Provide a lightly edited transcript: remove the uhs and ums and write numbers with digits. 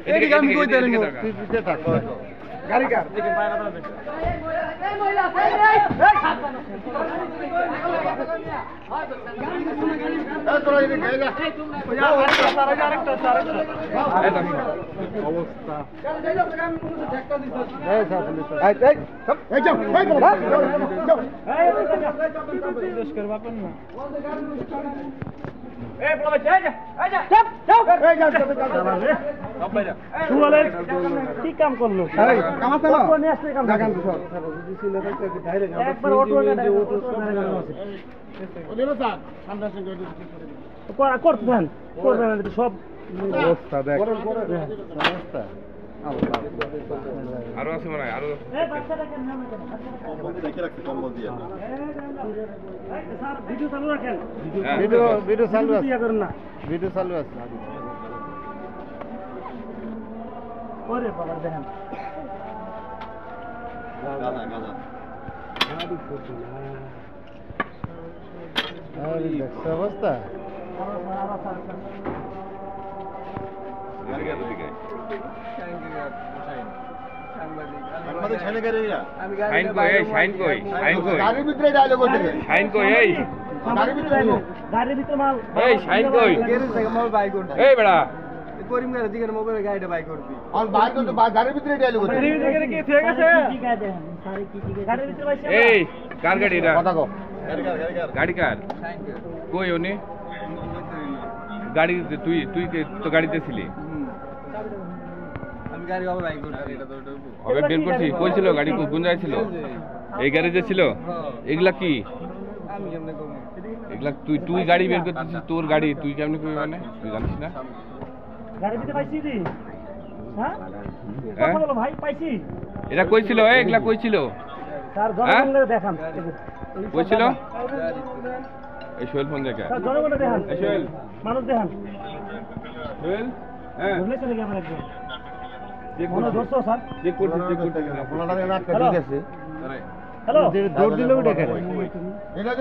এদিকে আমি কই দেন পিছে থাক গাড়ি কার অবস্থা কি কাম করলো করতেন সব অবস্থা দেখ অবস্থা আরো আছে মনে হয় আরো ভিডিও চালু রাখেন ভিডিও চালু আছে না ভিডিও চালু আছে ওরে বাবা দেখেন গাদা গাদা গাড়ি ফুটে না আরে দেখছ অবস্থা গাড়ির ভিতরে ডায়লগ করতে শাইন কই এই গাড়ির ভিতরে মাল এই শাইন কই গ্যারেজ থেকে মাল বাই করতে এই বড়া করিম গাড়ি দিকে মোবাইল গাড়িটা বাই করবি আর বাই করতে গাড়ির ভিতরে ডায়লগ করতে গাড়ির ভিতরে কি ঠিক আছে কি গাড়ি দেন সারি কি গাড়ির ভিতরে ভাই এই কার গাড়ি এটা কথা কও গাড়ি কার শাইন কই উনি গাড়ি তুই তো গাড়িতে ছিলি আমি গাড়ি বাবা বাই করতে এটা তো হবে বের করছি কই ছিল গাড়ি কোন জায়গায় ছিল এই গ্যারেজে ছিল এগুলা কি আমি কেমনে কম এগুলা তুই গাড়ি বের করতেছিস তোর গাড়ি তুই কেমনে কই মানে তুই জানিস না গাড়ি দিতে পাইছি দি হ্যাঁ কথা বলো ভাই পাইছি এটা কই ছিল এগুলা কই ছিল স্যার জনগণকে দেখান কই ছিল এই সোহেল ফোন দেখা স্যার জনগণকে দেখান এই সোহেল মানুষ দেখান সোহেল হ্যাঁ বলে চলে গেল একদম মনে ধরছো স্যার চেক করতে ফোনটা রাখতে ঠিক আছে হ্যালো দৌড় দিলেও দেখে এটা